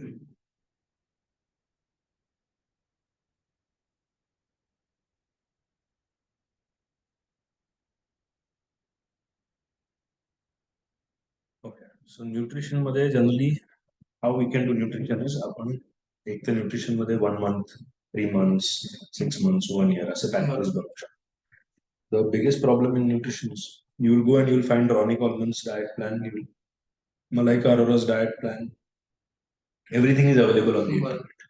Okay. So nutrition मध्ये generally how we can do nutrition is आपण एक तर न्यूट्रिशन मध्ये 1 मंथ, 3 मंथ्स, 6 मंथ्स, 1 इयर असं पॅकेज बनवू शकतो. The biggest problem in nutrition is you will go and you will find Ronnie Coleman's diet plan, you will Malaika Arora's diet plan. Everything is available on the internet.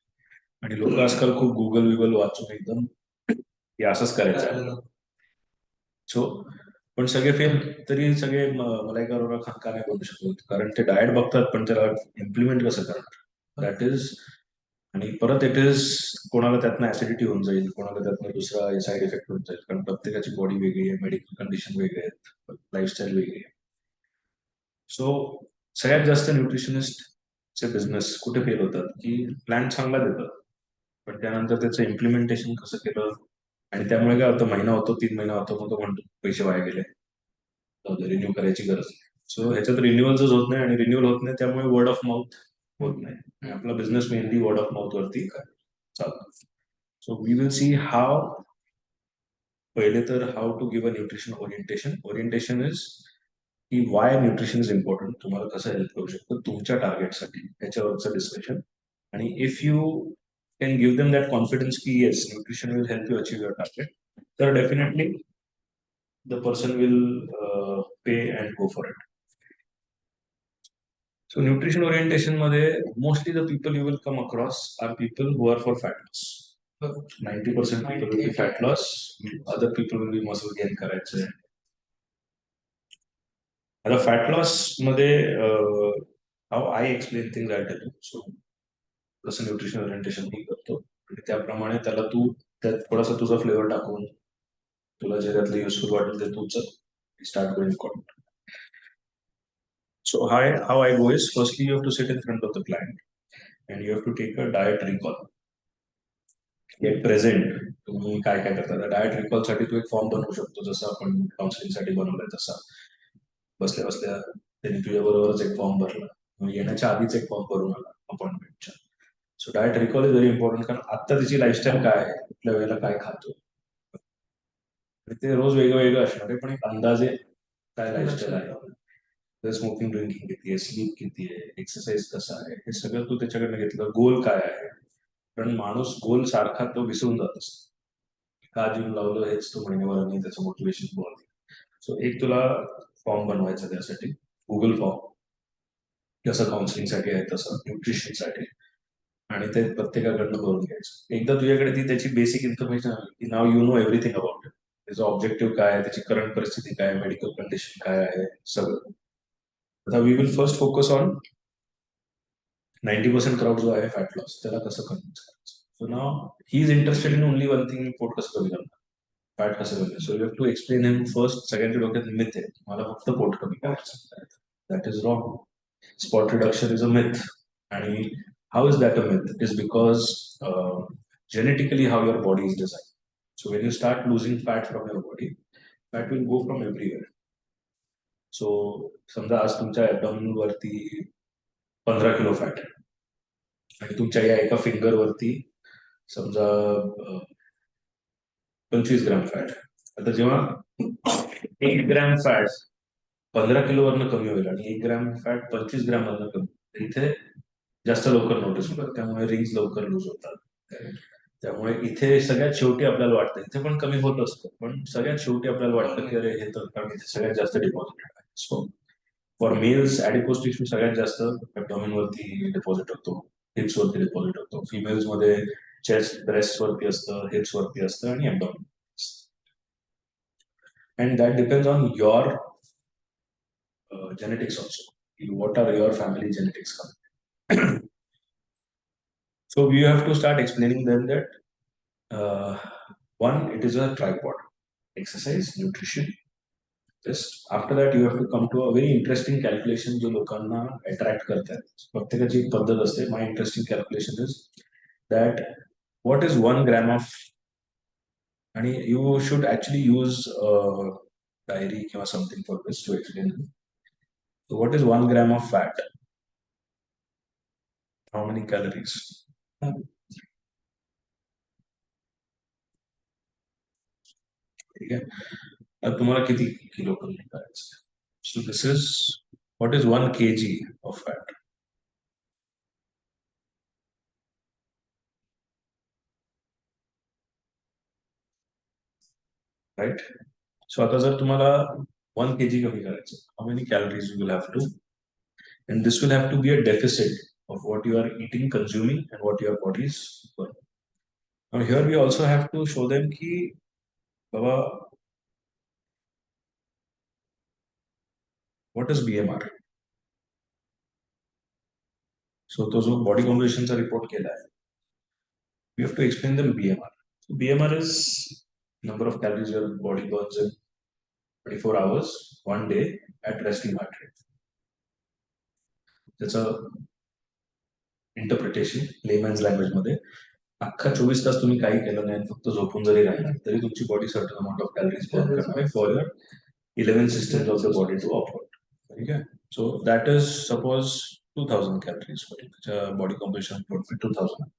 आणि लोक आजकाल खूप Google वाचून एकदम हे असंच करायचं. सो पण सगळे फेल तरी सगळे मलाइका अरोरा खान का नाही बनू शकत, कारण ते डाएट बघतात पण त्याला इम्प्लिमेंट कसं करणार, दॅट इज. आणि परत इट इज कोणाला त्यातनं ऍसिडिटी होऊन जाईल, कोणाला त्यातनं दुसरा साईड इफेक्ट होऊन जाईल, कारण प्रत्येकाची बॉडी वेगळी आहे, मेडिकल कंडिशन वेगळी आहेत, लाईफस्टाईल वेगळी आहे. सो सगळ्यात जास्त न्यूट्रिशनिस्टचे बिझनेस कुठे फेल होतात की प्लॅन चांगला देतात पण त्यानंतर त्याचं इम्प्लिमेंटेशन कसं केलं, आणि त्यामुळे काय होतं, महिना होतो, 3 महिना होतो, मग तो म्हणतो पैसे वाया गेले, रिन्यू करायची गरज नाही. सो ह्याच्यात रिन्युअलच होत नाही, आणि रिन्युअल होत नाही त्यामुळे वर्ड ऑफ माउथ होत नाही, आणि आपला business mainly word of mouth वरती चालतो. So we will see how. पहिले तर how to give a nutrition orientation. Orientation is की वाय न्यूट्रिशन इज इम्पॉर्टंट, तुम्हाला कसं हेल्प करू शकतं तुमच्या टार्गेटसाठी, याच्यावरचं डिस्कशन. आणि if you can give them that confidence की yes nutrition will help you achieve your target, तर definitely the person will pay and go for it. So nutrition orientation मध्ये mostly the people you will come across are people who are for fat loss. 90% people will be fat loss, other people will be muscle gain करायचे. आता fat loss मध्ये how I explain things I tell you. So तसं nutrition orientation मी करतो, आणि त्याप्रमाणे त्याला तू त्यात थोडासा तुझा फ्लेवर टाकून तुला जे त्यातलं युजफुल वाटेल ते तूच स्टार्ट करून. So how I go is, firstly you have to sit in front of the client and you have to take a diet recall. Get present. तुम्ही काय काय करता, डायट रिकॉल साठी तू एक फॉर्म बनवू शकतो, जसं आपण काउन्सिलिंग साठी बनवलाय तसा. बसल्या बसल्या त्यांनी तुझ्या बरोबरच एक फॉर्म भरला, मग येण्याच्या आधीच एक फॉर्म भरून आला अपॉइंटमेंटच्या. So diet recall is very important, कारण आता तिची लाईफस्टाईल काय आहे, कुठल्या वेळेला काय खातो, आणि ते रोज वेगळं वेगळं असणार आहे, पण एक अंदाजे काय लाईफस्टाईल आहे, स्मोकिंग ड्रिंकिंग किती आहे, स्लीप किती आहे, एक्सरसाइज कसा आहे, हे सगळं तू त्याच्याकडनं घेतलं. गोल काय आहे, कारण माणूस गोल सारखा तो विसरून जात असतो. का जिम लावलं हेच तो महिन्याभराने त्याचं मोटिवेशन बोलतो. सो एक तुला फॉर्म बनवायचा त्यासाठी, गुगल फॉर्म, जसं काउन्सिलिंगसाठी आहे तसं न्यूट्रिशनसाठी, आणि ते प्रत्येकाकडनं भरून घ्यायचं. एकदा तुझ्याकडे ती त्याची बेसिक इन्फॉर्मेशन आली की now you know everything about it. त्याचं ऑब्जेक्टिव्ह काय आहे, त्याची करंट परिस्थिती काय आहे, मेडिकल कंडिशन काय आहे, सगळं. आता we will first focus on 90% crowd जो आहे फॅट लॉस, त्याला कसं कन्व्हिन्स करायचं. So now he is interested in only one thing, पोट कसं कमी करणार, फॅट कसं कमी. So you have to explain him first. सगळ्यांच्या डोक्यात मिथ आहे, मला फक्त पोट कमी करायचं, that is wrong. Spot reduction is a myth. And how is that a myth? It is because genetically how your body is designed. So when you start losing fat from your body, fat will go from everywhere. So समजा आज तुमच्या abdomen वरती 15 kilo fat आहे, आणि तुमच्या या एका finger वरती समजा 25 ग्रॅम फॅट. आता जेव्हा 1 ग्रॅम फॅट 15 किलो वरनं कमी होईल आणि 1 ग्रॅम फॅट 25 ग्रॅम वरनं कमी, तर इथे जास्त लवकर नोटीस होतात, त्यामुळे रिंग्स लवकर लूज होतात. त्यामुळे इथे सगळ्यात शेवटी आपल्याला वाटतं, इथे पण कमी होत असतं, पण सगळ्यात शेवटी आपल्याला वाटतं की अरे हे तर, कारण इथे सगळ्यात जास्त डिपॉझिट आहे. सो फॉर मेल्स ऍडिपोज टिश्यू सगळ्यात जास्त abdomen वरती डिपॉझिट होतो, हिप्स वरती डिपॉझिट होतो. फिमेल्स मध्ये चेस्ट, ब्रेस्ट वरती असतं, हिप्स वरती असतं, आणि abdomen. And that depends on your genetics also. What are your family genetics coming? So we have to start explaining them that uh, one, it is a tripod: exercise, nutrition. Just after that, you have to come to a very interesting calculation जो लोकांना attract करतात. प्रत्येकाची एक पद्धत असते. My interesting calculation is that what is 1 gram of, आणि you should actually use a diary or something for this to explain. So what is 1 gram of fat? How many calories. ठीक आहे. आता तुम्हाला किती किलो कमी करायचं? So this is what is 1 kg of fat. Right. So आता जर तुम्हाला 1 kg कमी करायचं, how many calories you will have to, and this will have to be a deficit of what you are eating, consuming, and what your body is burning. Now here we also have to show them ki baba, what is BMR. So to जो body composition चा report केला आहे, we have to explain them BMR. So BMR is number of calories your body burns in 24 hours, 1 day at resting heart rate. त्याचं interpretation लेमॅन्स language मध्ये, अख्खा 24 तास तुम्ही काही केलं नाही फक्त झोपून जरी राहिला तरी तुमची body certain amount of calories burn करणार आहे for your 11 systems of the body to operate. Okay, so that is suppose 2000 calories for the body composition would be 2000.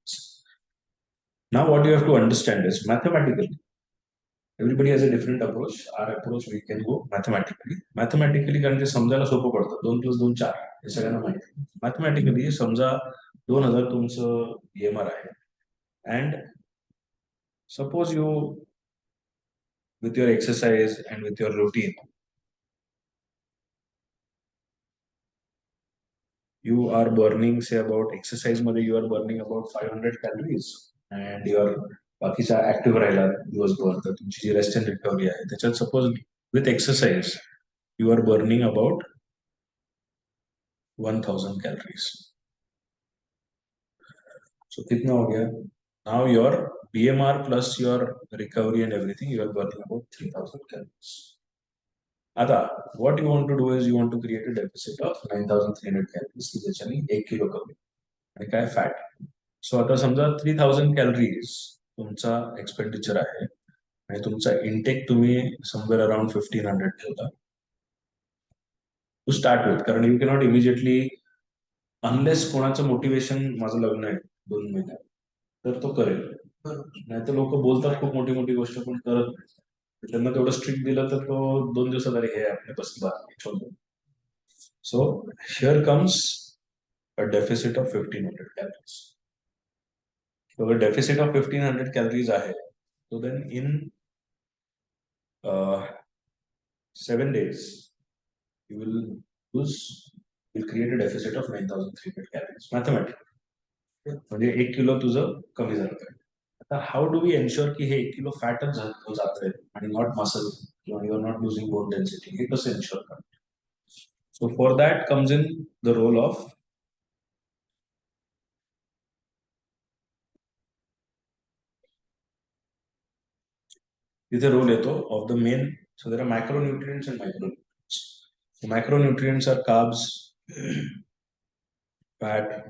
Now what you have to understand is mathematically everybody has a different approach. Our approach we can go mathematically कारण ते समजायला सोपं पडतं. 2 + 2 4 हे सगळ्यांना माहिती. Mathematically समजा 2000 तुमचं BMR आहे and suppose you with your exercise and with your routine you are burning say about exercise मध्ये you are burning about 500 calories and your बाकीच्या ऍक्टिव्ह राहिला दिवसभर तर तुमची जी रेस्ट अँड रिकव्हरी आहे त्याच्यात suppose with exercise you are burning about 1000 calories. So कितना हो गया? Now your BMR plus your recovery and everything you are burning about 3000 calories. आता what you want to do is you want to create a deficit of 9300 calories की ज्याच्याने 1 kilo कमी आणि काय fat. So आता समजा 3000 कॅलरीज तुमचा expenditure आहे आणि तुमचा इनटेक तुम्ही समवेअर अराउंड 1500 ठेवता टू स्टार्ट विथ, कारण यू कॅनॉट इमिजिएटली अनलेस कोणाचं मोटिवेशन माझं लग्न आहे 2 महिन्यात तर तो करेल, नाही तर लोक बोलतात खूप मोठी मोठी गोष्ट पण करत नाही. त्यांना तेवढं स्ट्रिक्ट दिलं तर तो 2 दिवसात अरे हे आपल्या बस छोड़. So here comes a deficit of 1500 calories. So अगर डेफिसिट ऑफ 1500 calories आहे तो then in 7 days you will create a deficit of 9300 calories mathematically. म्हणजे 1 किलो तुझं कमी झालं पाहिजे. आता हाऊ डू वी एन्श्योर की हे 1 किलो फॅटच जात आहे आणि नॉट मसल किंवा you are not losing bone density, हे कसं एन्श्योर करणार? So for that comes in the role of तिथे रोल येतो of the main. So there are macronutrients and micronutrients. Macronutrients are carbs, fat,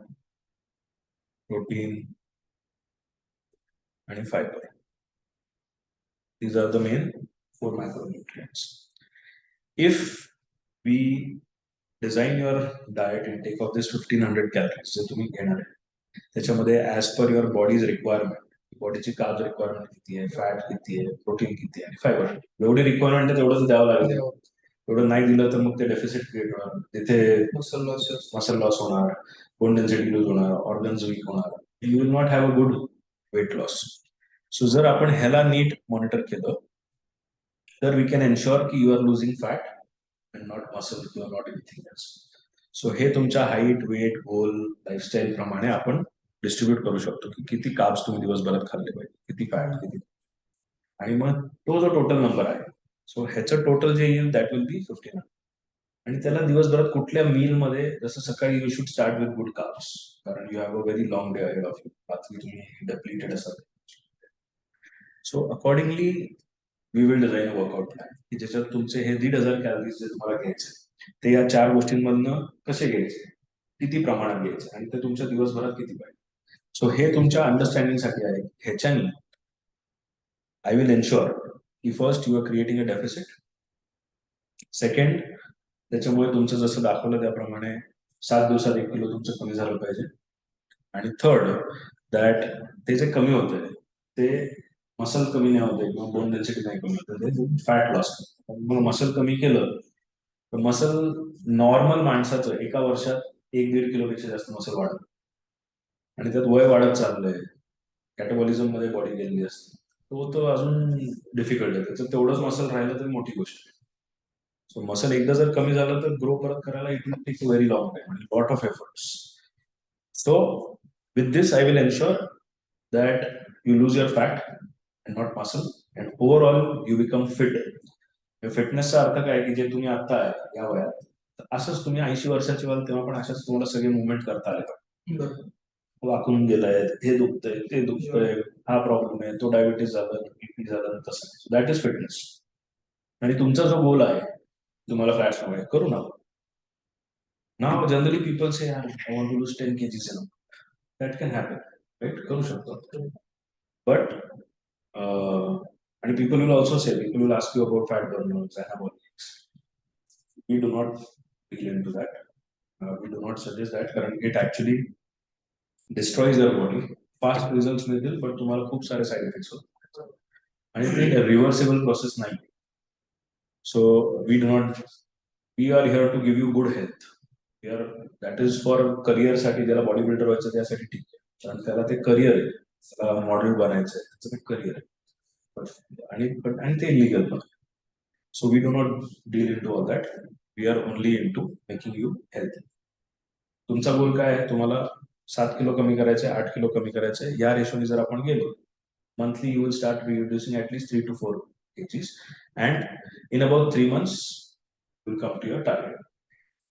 protein and fiber. These are the main 4 macronutrients. If we design your diet intake of this 1500 calories जे तुम्ही घेणार आहे त्याच्यामध्ये as per your bodies requirement, बॉडीची कार्ब requirement किती आहे, fat किती आहे, प्रोटीन किती आहे आणि फायबर एवढी रिक्वायरमेंट आहे तेवढंच द्यावं लागेल. एवढं नाही दिलं तर मग ते डेफिसिट क्रिएट होणार, तिथे मसल लॉस होणार, बोन डेन्सिटी लूज होणार, ऑर्गन्स वीक होणार, you will not have a good weight loss. So जर आपण ह्याला नीट मॉनिटर केलं तर वी कॅन एन्श्योर की you are losing fat and not muscle किंवा नॉट एनिथिंग एल्स. सो हे तुमच्या हाईट, वेट, गोल, लाईफस्टाईल प्रमाणे आपण डिस्ट्रीब्यूट करू शकतो की किती कार्ब्स तुम्ही दिवसभरात खाल्ले पाहिजे, किती फॅट, किती, आणि मग तो जो टोटल नंबर आहे सो ह्याचं टोटल जे येईल दॅट विल बी 1500. आणि त्याला दिवसभरात कुठल्या मील मध्ये, जसं सकाळी you should start with good carbs कारण you have a very long day ahead of you, रात्री तुम्ही डिप्लीटेड असाल. So accordingly we will design a workout plan की ज्याच्यात तुमचे हे 1500 कॅलरीज जे तुम्हाला घ्यायचे ते या 4 गोष्टींमधनं कसे घ्यायचे, किती प्रमाणात घ्यायचे आणि ते तुमच्या दिवसभरात किती पाहिजे. सो हे तुमच्या अंडरस्टँडिंगसाठी आहे. ह्याच्यानी आय विल एन्श्योर की first you are creating a deficit. Second, त्याच्यामुळे तुमचं जसं दाखवलं त्याप्रमाणे 7 दिवसात 1 किलो तुमचं कमी झालं पाहिजे. आणि थर्ड दॅट ते जे कमी होते ते मसल कमी नाही होते किंवा बोन डेन्सिटी नाही कमी होते, ते फॅट लॉस. मग मसल कमी केलं तर मसल नॉर्मल माणसाचं एका वर्षात 1-1.5 किलोपेक्षा जास्त मसल वाढतं. आणि त्यात वय वाढत चाललंय, कॅटेबॉलिझम मध्ये बॉडी गेलेली असते, तो अजून डिफिकल्ट आहे. त्याचं तेवढंच मसल राहिलं तर मोठी गोष्ट आहे. सो मसल एकदा जर कमी झालं तर ग्रो परत करायला it will take very long time आणि lot of efforts. So with this I will ensure that you lose your fat and not muscle, and overall you become fit. फिटनेसचा अर्थ काय की जे तुम्ही आता आहे या वयात, तर असंच तुम्ही 80 वर्षाचे व्हाल तेव्हा पण अशाच तुम्हाला सगळे मुवमेंट करता आले पाहिजे. वाकून गेलाय, हे दुखतंय, ते दुखतंय, हा प्रॉब्लेम आहे, तो डायबिटीस झालं, बीपी झालं, तसं दॅट इज फिटनेस. आणि तुमचा जो गोल आहे तुम्हाला फॅट्स हवे करू ना. Now generally people say I want to lose 10 kgs that can happen, right, करू शकतो. But and people will also say, people will ask you about fat burners, anabolics. We do not deal into that. We do not suggest that कारण it actually destroys your body. Fast results मिळतील पण तुम्हाला खूप सारे side effects होतात आणि ते reversible process नाही. So we do not, we are here to give you good health. Here that is for career साठी, ज्याला बॉडी बिल्डर व्हायचं त्यासाठी ठीक आहे, कारण त्याला ते करिअर आहे, त्याला मॉडेल बनायचं आहे, त्याचं ते करिअर आहे. आणि ते इलिगल पण. So we do not deal in to all that. We are only in to making you health. तुमचा गोल काय आहे? तुम्हाला 7 किलो कमी करायचे, 8 किलो कमी करायचे. या रेशोने जर आपण गेलो, monthly you will start reducing at least 3 to 4 kgs and in about 3 months will come to your target.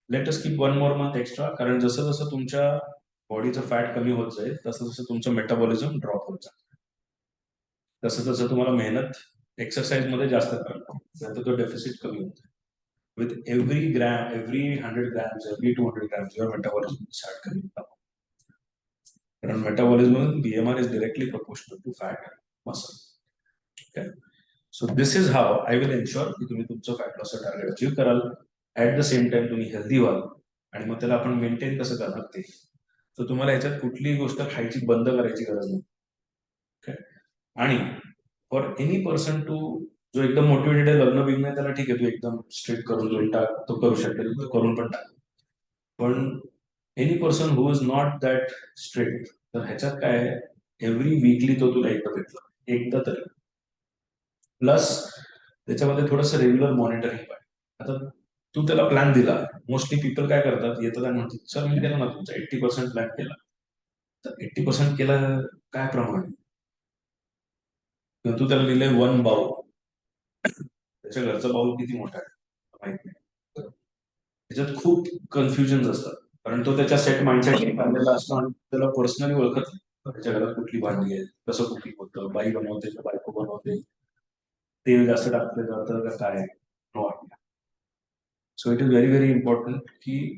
Let us keep 1 more month extra, कारण जसं जसं तुमच्या बॉडीचं फॅट कमी होत जाईल तसं तसं तुमचं मेटाबॉलिझम ड्रॉप होत जाईल. तसं तसं तुम्हाला मेहनत एक्सरसाइज मध्ये जास्त करायला लागते, तो डेफिसिट कमी होतो. With every gram, every 100 grams, every 200 grams, your metabolism will start coming down. कारण metabolism, BMR is directly proportional to fat muscle. Okay. So this is how I will ensure की तुम्ही तुमचं फॅट लॉसचं टार्गेट अचीव्ह कराल. At the same time तुम्ही healthy व्हाल. आणि मग त्याला आपण मेंटेन कसं करणार ते, तर तुम्हाला याच्यात कुठलीही गोष्ट खायची बंद करायची गरज नाही. Okay. आणि फॉर एनी पर्सन टू, जो एकदम मोटिवेटेड आहे, लग्न बिग्न आहे, त्याला ठीक आहे, तू एकदम स्ट्रिक्ट करून जोईल टाक, तो करू शकेल, तो करून पण टाक. पण any person who is not that strict, तर ह्याच्यात काय आहे, एव्हरी वीकली तो तुला एकदा भेटला, एकदा तरी. प्लस त्याच्यामध्ये थोडंसं रेग्युलर मॉनिटरिंग पाहिजे. आता तू त्याला प्लॅन दिला, मोस्टली पीपल काय करतात, येतात आणि म्हणतात सर मी केला ना तुमचा 80% प्लॅन केला. तर 80% केला काय प्रमाणे? किंवा तू त्याला दिले 1 बाउल, त्याच्या घरचा बाउल किती मोठा आहे माहित नाही. त्याच्यात खूप कन्फ्युजन असतात, कारण तो त्याच्या सेट माइंडसेट काढलेला असतो आणि त्याला पर्सनली ओळखत नाही. त्याच्या घरात कुठली भांडी आहे, कसं कुकिंग होतं, बाई बनवते का बायको बनवते, तेल जास्त टाकलं जातं का काय, no idea. So it is very very important की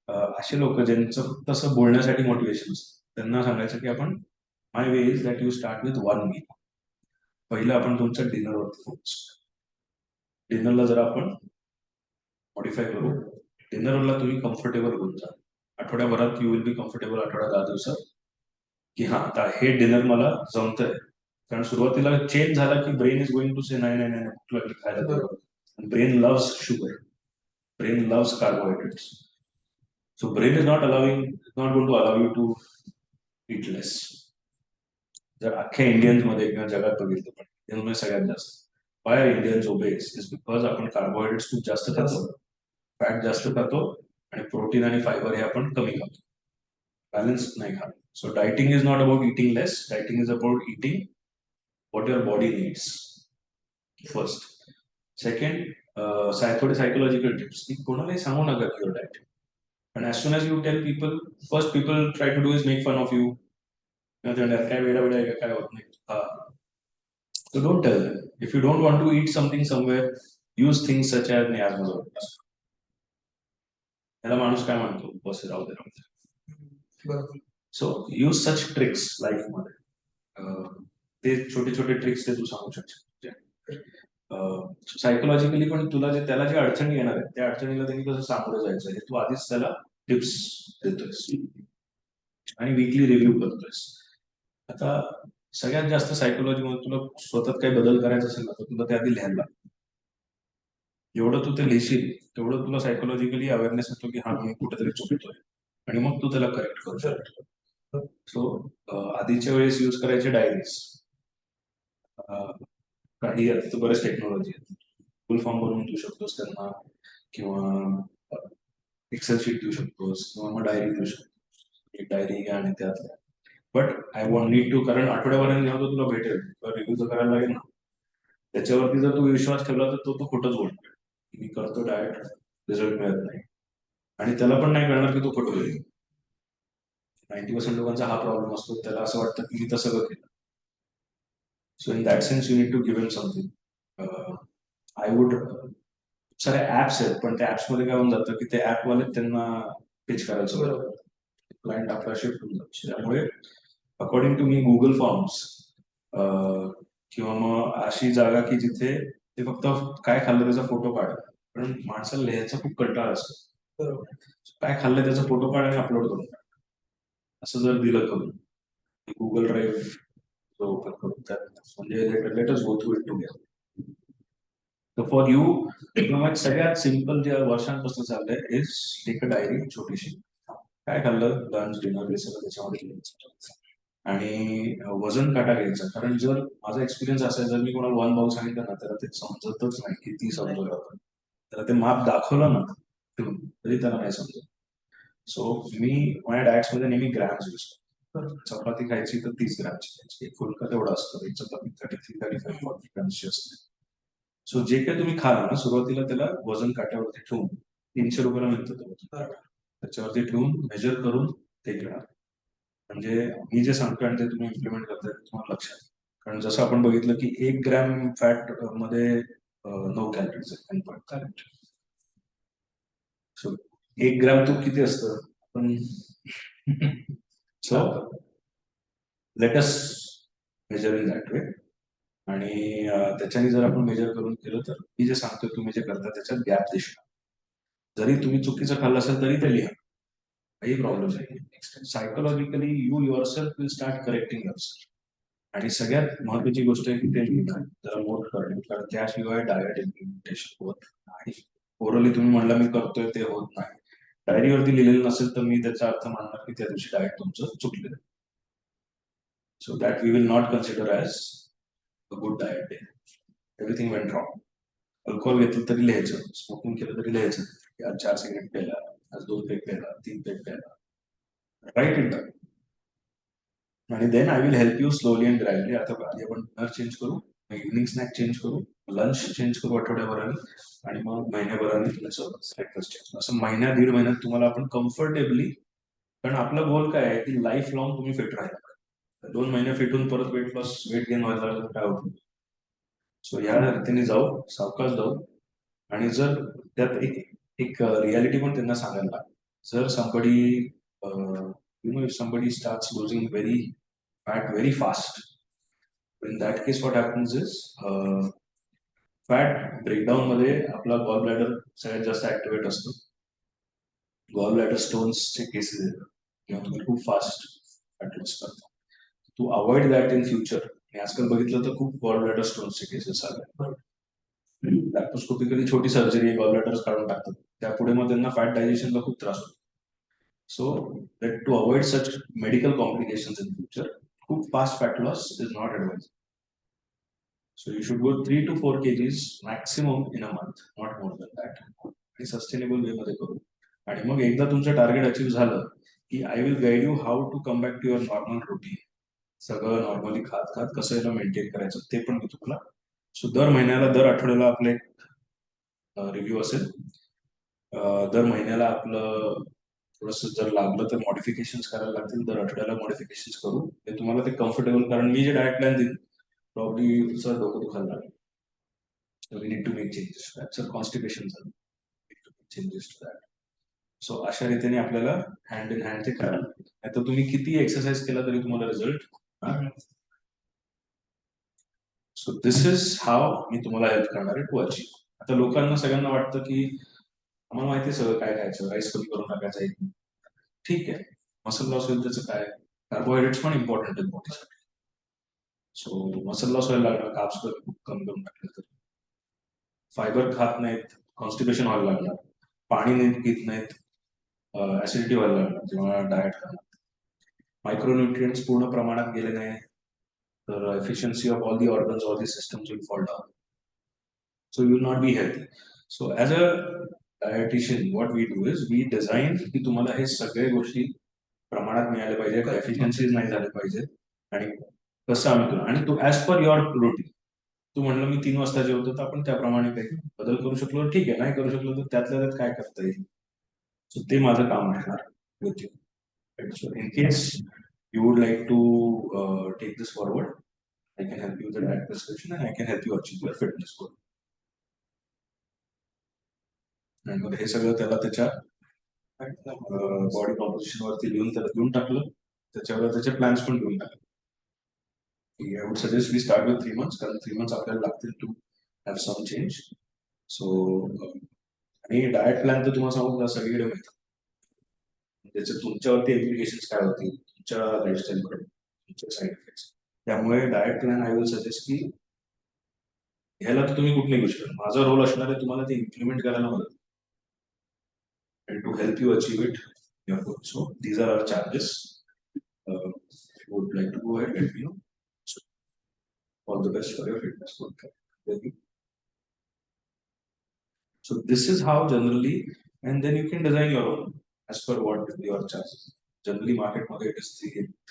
असे लोक ज्यांचं फक्त असं बोलण्यासाठी मोटिवेशन असतं, त्यांना सांगायचं की आपण, my way is that you start with 1 meal. पहिलं आपण तुमच्या डिनरवरती फोकस. डिनरला जर आपण मॉडिफाय करू, डिनरला तुम्ही कम्फर्टेबल होऊन जा. आठवड्याभरात यू विल बी कम्फर्टेबल, आठवड्या 10 दिवसात, की हा आता हे डिनर मला जमतंय. कारण सुरुवातीला चेंज झाला की brain is going to say नाही नाही नाही भूक लागली खायला बरोबर. Brain loves sugar, brain loves carbohydrates. So brain is not allowing, not going to allow you to eat less. जर अख्ख्या इंडियन्स मध्ये किंवा जगात बघितलं, पण इंडियनमध्ये सगळ्यात जास्त why Indians obese is because आपण कार्बोहायड्रेट्स खूप जास्त खातो, फॅट जास्त खातो, आणि प्रोटीन आणि फायबर हे आपण कमी खातो, बॅलन्स नाही खात. So dieting is not about eating less, dieting is about eating what your body needs first. Second, थोडे सायकोलॉजिकल टिप्स की कोणालाही सांगू नका युअर डायट. आणि as soon as you tell people, first people try to do is make fun of you. काय वेडा वेडा आहे का, काय होत नाही. So don't tell them. If you don't want to eat something somewhere, use things such as नाही आज माझं उपवास. त्याला माणूस काय म्हणतो, बस राहू दे राहू दे. So use such tricks life मध्ये. ते छोटे छोटे ट्रिक्स ते तू सांगू शकशील. सायकोलॉजिकली पण तुला जे, त्याला जे अडचणी येणार आहेत त्या अडचणीला त्यांनी कसं सामोरं जायचं हे तू आधीच त्याला टिप्स देतोय. आणि वीकली रिव्ह्यू करतोयस. आता सगळ्यात जास्त सायकोलॉजी मध्ये तुला स्वतःत काही बदल करायचा असेल ना तर तुला ते आधी लिहायला लागतं. जेवढं तू ते लिहिशील तेवढं तुला सायकोलॉजिकली अवेअरनेस येतो की हा मी कुठेतरी चुकतोय आणि मग तू त्याला करेक्ट करू शकतो. सो आधीच्या वेळेस यूज करायचे डायरीज. काही आता तर बरेच टेक्नॉलॉजी आहे. फुल फॉर्म बनवून देऊ शकतोस त्यांना किंवा एक्सेल शीट देऊ शकतोस किंवा मग डायरी देऊ शकतो. एक डायरी घ्या आणि त्यात but I want need to, कारण आठवड्यापर्यंत जेव्हा तो तुला भेटेल रिव्ह्यू तर करायला लागेल ना. त्याच्यावरती जर तू विश्वास ठेवला तर तो खोटंच बोलतो. मी करतो डाएट, रिझल्ट मिळत नाही. आणि त्याला पण नाही कळणार की तो खोटं बोलतो. 90% लोकांचा हा प्रॉब्लेम असतो, त्याला असं वाटतं की मी तर सगळं केलं. So in that sense you need to give him something. I would, सारे ऍप्स आहेत पण त्या ऍप्स मध्ये काय होऊन जातं की ते ऍपवाले त्यांना पिच करायचं बरोबर, क्लायंट आपला शिफ्ट होऊन जातो. त्यामुळे according to me Google forms किंवा मग अशी जागा की जिथे ते फक्त काय खाल्लं त्याचा फोटो काढ, कारण माणसाला लिहायचा खूप कंटाळा असतो. बरोबर, काय खाल्लं त्याचा फोटो काढ आणि अपलोड करून टाक. असं जर दिलं करून गुगल ड्राईव्ह ओपन करून त्यात म्हणजे let us go through it together. तर फॉर यू एकदम सगळ्यात सिम्पल जे वर्षांपासून चाललंय इज टेक अ डायरी छोटीशी. काय खाल्लं, लंच डिनर हे सगळं त्याच्यामध्ये लिहायचं. आणि वजन काटा घ्यायचा, कारण जर माझा एक्सपिरियन्स असा आहे जर मी कोणाला 1 पाऊस सांगितलं ना त्याला ते समजतच नाही किती समजवलं आपण. त्याला ते माप दाखवलं ना तरी त्याला नाही समजत. सो मी माझ्या डाएट्स मध्ये नेहमी ग्रॅम्स यूज करतो. चपाती खायची तर 30 ग्रॅमची खायची. एक फुलका तेवढा असतो, एक चपाती 33-35-40 ग्रॅम्सची असते. सो जे काही तुम्ही खाल ना सुरुवातीला त्याला वजन काट्यावरती ठेवून, 300 रुपयाला मिळतं तो, त्याच्यावरती ठेवून मेजर करून ते घेणार. म्हणजे मी जे सांगतो आणि ते तुम्ही इम्प्लिमेंट करताय तुम्हाला लक्षात. कारण जसं आपण बघितलं की 1 ग्रॅम फॅट मध्ये 9 कॅलरीज आहेत. करेक्ट. सो 1 ग्रॅम तूप किती असतं पण so let us measure in that way. आणि त्याच्याने जर आपण मेजर करून केलं तर मी जे सांगतोय तुम्ही जे करता त्याच्यात गॅप दिसणार. जरी तुम्ही चुकीचं खाल्लं असेल तरी ते लिहा, काही प्रॉब्लेम नाही. Psychologically you your self will start correcting your self. आणि सगळ्यात महत्वाची गोष्ट आहे की ते लिहिणं जरा नोट करणे, कारण त्याशिवाय डायरेक्ट इम्प्लिमेंटेशन होत नाही. ओरली तुम्ही म्हणला मी करतोय ते होत नाही. डायरीवरती लिहिलेलं नसेल तर मी त्याचा अर्थ मानणार की त्या दिवशी डायरेक्ट तुमचं चुकलेलं. So that we will not consider as a good diet day. Everything went wrong. Alcohol घेतलं तरी लिहायचं, स्मोकिंग केलं तरी लिहायचं. आज 4 सिगरेट प्यायला, आज 2 पेग प्यायला, 3 पेग प्यायला, राईट इट डाऊन. आणि then I will help you slowly and gradually. आता आधी आपण डिनर चेंज करू, इव्हनिंग स्नॅक चेंज करू, लंच चेंज करू आठवड्याभराने, आणि मग महिन्याभराने ब्रेकफास्ट चेंज. असं महिन्या 1.5 महिन्यात तुम्हाला आपण कम्फर्टेबली, कारण आपला गोल काय आहे की लाईफ लॉंग तुम्ही फिट राहिला. 2 महिने फिटून परत वेट लॉस वेट गेन व्हायला लागलं तर काय होतं. सो या रीतीने जाऊ, सावकाश जाऊ. आणि जर त्यात एक एक रियालिटी पण त्यांना सांगायला लागेल. जर somebody if somebody starts losing very fat very fast, in that case what happens is fat breakdown मध्ये आपला गॉल ब्लॅडर सगळ्यात जास्त ऍक्टिव्हेट असतो. गॉल ब्लॅडर स्टोन्सचे केसेस येतात किंवा तुम्ही खूप फास्ट फॅट लॉस करता. To avoid that in future, आणि आजकाल बघितलं तर खूप गॉल ब्लॅडर स्टोन्सचे केसेस आले. लॅप्रोस्कोपिकली छोटी सर्जरी गॉल ब्लॅडर्स काढून टाकतात, त्यापुढे मग त्यांना फॅट डायजेशनला खूप त्रास होतो. So to avoid such medical complications in future, खूप fast fat loss is not advise. So you should go 3 to 4 kgs maximum in a month, not more than that. आणि सस्टेनेबल वे मध्ये करू. आणि मग एकदा तुमचं टार्गेट अचीव्ह झालं की I will guide you how to come back to your normal routine. सगळं नॉर्मली खात खात कसं याला मेंटेन करायचं ते पण मी तुम्हाला. सो दर महिन्याला, दर आठवड्याला आपले रिव्ह्यू असेल. दर महिन्याला आपलं थोडस जर लागलं तर मॉडिफिकेशन करायला लागतील, दर आठवड्याला मॉडिफिकेशन करू. ते तुम्हाला ते कम्फर्टेबल, कारण मी जे डाएट प्लॅन देईन प्रॉब्ली सर डोकं दुखायला लागेल. So we need to make changes to that. So constipation झालं, we need to make changes to that. So अशा रीतीने आपल्याला हँड इन हँड ते करायला लागेल. आता तुम्ही किती एक्सरसाइज केला तरी तुम्हाला result. So this is how मी तुम्हाला हेल्प करणार आहे टू अचीव. आता लोकांना सगळ्यांना वाटतं की आम्हाला माहिती आहे सगळं काय खायचं, राईस कमी करून टाकायचा एक, ठीक आहे. मसल लॉस होईल त्याचं काय, कार्बोहायड्रेट्स पण इम्पॉर्टंट आहेत बॉडीसाठी. सो मसल लॉस व्हायला लागला, कार्ब्स खूप कमी करून टाकले तर, फायबर खात नाहीत, कॉन्स्टिपेशन व्हायला लागलं, पाणी नीट पित नाहीत, ऍसिडिटी व्हायला लागलं जेव्हा डाएट करणार, मायक्रोन्युट्रिएंट्स पूर्ण प्रमाणात गेले नाही तर efficiency of all the organs, all the systems will fall down. So you will not be healthy. So as a dietitian, what we do is we design की तुम्हाला हे सगळे गोष्टी प्रमाणात मिळाले पाहिजे, एफिशियन्सीज नाही झाले पाहिजे, आणि कसं आम्ही करू, आणि तू ऍज पर युअर रुटीन, तू म्हणलं मी 3 वाजता जेवतो तर आपण त्याप्रमाणे काही बदल करू शकलो तर ठीक आहे, नाही करू शकलो तर त्यातल्या त्यात काय करता येईल. सो ते माझं काम असणार with you. So in case you would like to take this forward, I can help you with the diet prescription and I can help you achieve your fitness goal. आणि मग हे सगळं त्याला त्याच्या बॉडी कॉम्पोजिशन वरती लिहून त्याला देऊन टाकलं, त्याच्यावर त्याचे प्लॅन्स पण देऊन टाकले. I would suggest we start with 3 months, कारण 3 months आपल्याला लागतील to have some change. So आणि डाएट प्लॅन तर तुम्हाला सांगू का सगळीकडे मिळतात, त्याचे तुमच्यावरती एप्लिकेशन काय होतील, तुमच्या लाईफस्टाईलकडे, तुमचे साईड इफेक्ट्स. त्यामुळे diet plan I will suggest की ह्याला तर तुम्ही कुठे घेऊ शकता, माझा रोल असणार आहे तुम्हाला ते इम्प्लिमेंट करायला मदत and to help you achieve it, your goal. So these are our charges. If you would like to go ahead, let me know. So all the best for your fitness goal. Thank you. So this is how generally, and then you can design your own as per what your charges. Generally, market it is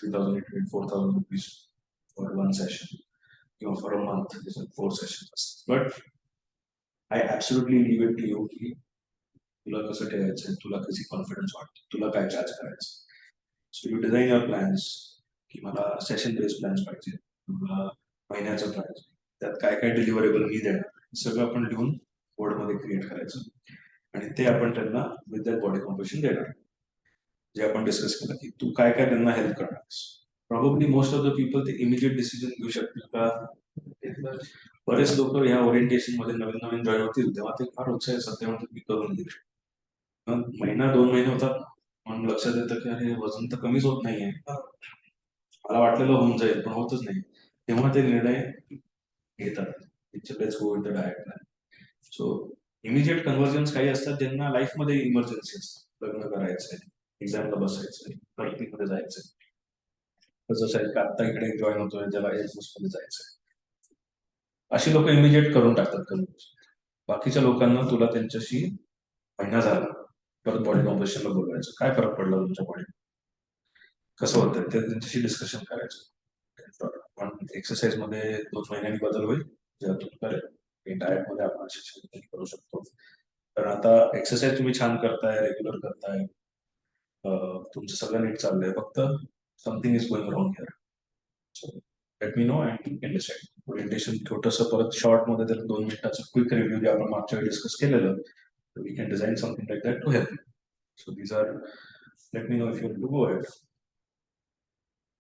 3,000, 4,000 rupees for one session. You know, for a month, it's 4 sessions. But I absolutely leave it to you. तुला कसं ठेवायचं, तुला कशी confidence वाटते, तुला काय charge करायचं. So you design your plans, की मला सेशन बेस्ड प्लॅन्स पाहिजे, मला महिन्याचं प्लॅन्स, त्यात काय काय डिलिव्हरेबल मी देणार सगळं आपण लिहून बोर्डमध्ये क्रिएट करायचं, आणि ते आपण त्यांना विथ दॅट बॉडी कॉम्पोजिशन देणार, जे आपण डिस्कस केलं की तू काय काय त्यांना हेल्प करणार. Probably most of the people ते इमिजिएट डिसिजन घेऊ शकतील का. बरेच लोक ह्या ओरिएंटेशन मध्ये नवीन नवीन जॉईन होतील तेव्हा ते फार उत्साह सध्या म्हणतात मी करून घेऊ. महिना 2 महिने होतात, म्हणून लक्षात येतं की अरे वजन तर कमीच होत नाहीये, मला वाटलेलं होऊन जाईल पण होतच नाही, तेव्हा ते निर्णय घेतात. Let's go with the diet plan. So immediate convergence काही असतात ज्यांना लाईफ मध्ये इमर्जन्सी असते, लग्न करायचंय, एक्झामला बसायचंय, मध्ये जायचंय, जसं आहे का आता इकडे जॉईन होतोय ज्याला एअरफोर्स मध्ये जायचंय, अशी लोक इमिजिएट करून टाकतात कन्व्हर्जन. बाकीच्या लोकांना तुला त्यांच्याशी महिना झाला परत बॉडी कॉम्पोजिशनला बोलवायचं, काय फरक पडला तुमच्या बॉडीत, कसं होतंय ते त्यांच्याशी डिस्कशन करायचं. पण एक्सरसाइज मध्ये 2 महिन्यांनी बदल होईल, जेव्हा तुम्ही करेल डाएट मध्ये आपण शिक्षण करू शकतो. कारण आता एक्सरसाइज तुम्ही छान करताय, रेग्युलर करताय, तुमचं सगळं नीट चाललंय, फक्त something is going wrong here. So let me no and you can decide. Orientation छोटंसं परत शॉर्ट मध्ये तर 2 मिनिटाचं क्विक रिव्ह्यू जे आपण मागच्या वेळी डिस्कस केलेलं, we can design something like that to help. So these are, let me know if you to go ahead.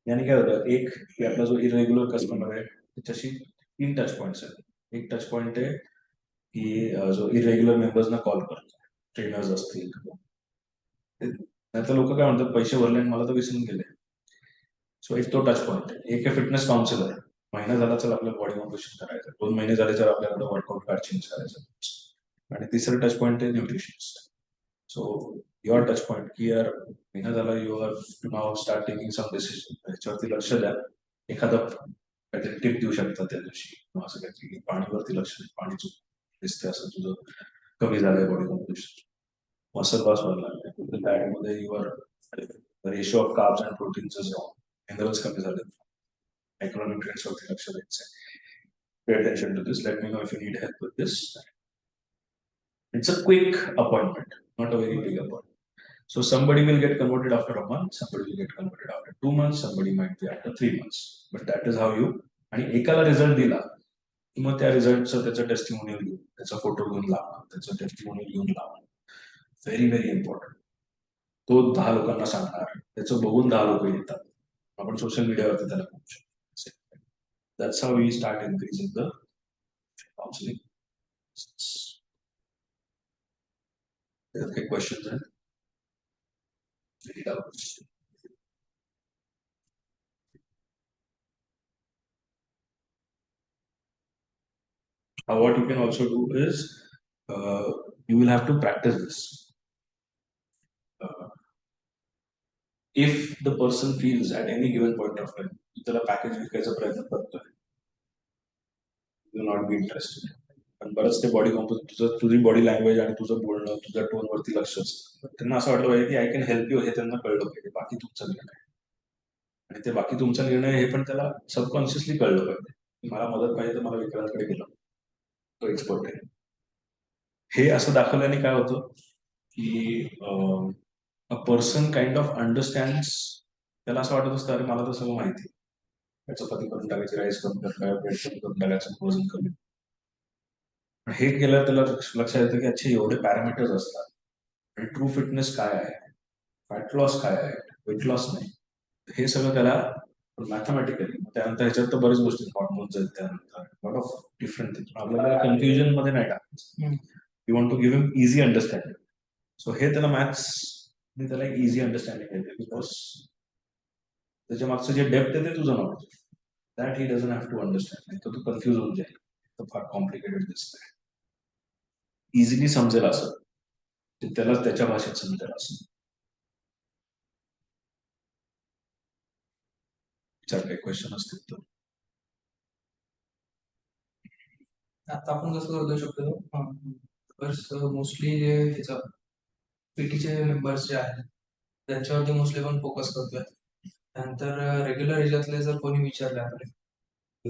याने काय होतं, एक की आपला जो इरेग्युलर कस्टमर आहे त्याच्याशी 3 टच पॉईंट्स आहेत. एक टच पॉईंट आहे की जो इरेग्युलर मेंबर्सना कॉल करतो, ट्रेनर्स असतील, नाहीतर लोक काय म्हणतात पैसे भरले आणि मला तर विसरून गेले. सो एक तो टच पॉईंट आहे. एक आहे फिटनेस काउन्सिलर, महिना झाला तर आपल्याला बॉडी कॉम्पोजिशन करायचं, 2 महिने झाले तर आपल्याला वर्कआउट कार्ड चेंज करायचं, आणि तिसरं टच पॉईंट आहे nutritionist. So your touch point की यार महिना झाला, you are now start taking some decision, ह्याच्यावरती लक्ष द्या. एखादं काहीतरी टिप देऊ शकता त्या दिवशी, असं काहीतरी पाणीवरती लक्ष द्या, पाणी चूक दिसते असं तुझं कमी झालंय बॉडी कॉम्पोजिशन, मसल लॉस व्हायला लागले, डाएटमध्ये your ratio of carbs and proteins minerals कमी झाले, मायक्रोन्युट्रिएंट्स वरती लक्ष द्यायचं. Pay attention to this. Let me know if you need help with this. It's a quick appointment, not a very big appointment. So somebody will get converted after a month, somebody will get converted after 2 months, somebody might be after 3 months. But that is how you, आणि एकाला result दिला की मग त्या रिझल्टचं त्याचं testimonial घेऊन, त्याचा photo घेऊन लावणं, त्याचं टेस्टिमोनियल घेऊन लावणं, व्हेरी व्हेरी इम्पॉर्टंट. तो 10 लोकांना सांगणार, त्याचं बघून 10 लोक येतात, आपण सोशल मीडियावरती त्याला बघू शकतो. That's how we start increasing the counseling. Any questions? Any doubts? what you can also do is you will have to practice this. If the person feels at any given point of time त्याला package विकायचा प्रयत्न करतोय, will not be interested. पण बरंच ते body तुझं तुझी body language आणि तुझं बोलणं तुझ्या टोनवरती लक्ष असतं. त्यांना असं वाटलं पाहिजे की आय कॅन हेल्प यू, हे त्यांना कळलं पाहिजे. बाकी तुमचा निर्णय, आणि ते बाकी तुमचा निर्णय हे पण त्याला सबकॉन्शियसली कळलं पाहिजे की मला मदत पाहिजे तर मला विक्रांतकडे गेलो, तो एक्सपर्ट आहे. हे असं दाखवल्याने काय होतं की a person kind of understands. त्याला असं वाटत असतं अरे मला तर सगळं माहिती आहे, चपाती करून टाकायची, राईस करून टाकायचं, ब्रेड करून टाकायचं, वजन कमी. हे केलं त्याला लक्षात येतं की अच्छा एवढे पॅरामीटर्स असतात, आणि ट्रू फिटनेस काय आहे, फॅट लॉस काय आहे, वेट लॉस नाही, हे सगळं त्याला मॅथमॅटिकली. त्यानंतर ह्याच्यात तर बऱ्याच गोष्टी हॉर्मोन्स आहेत, त्यानंतर लॉट ऑफ डिफरंट थिंग्स. आपल्याला कन्फ्युजन मध्ये नाही टाकायचं. You want to give him easy understanding. So हे त्याला मॅथ्स त्याला एक इझी अंडरस्टँडिंग येते, बिकॉज त्याच्या मागचं जे डेप्थ आहे ते तुझं knowledge, that he doesn't have to understand. नाही तर तू कन्फ्युज होऊन जाईल, तर फार कॉम्प्लिकेटेड दिसतंय. इझिली समजेल असं, ते त्याला त्याच्या भाषेत समजेल असं. विचार काही क्वेश्चन असतील तर. आता आपण कसं करू शकतो, मोस्टली जे ह्याचं पीटीचे मेंबर्स जे आहेत त्यांच्यावरती मोस्टली आपण फोकस करतोय. त्यानंतर रेग्युलर ह्याच्यातले जर कोणी विचारलं आपले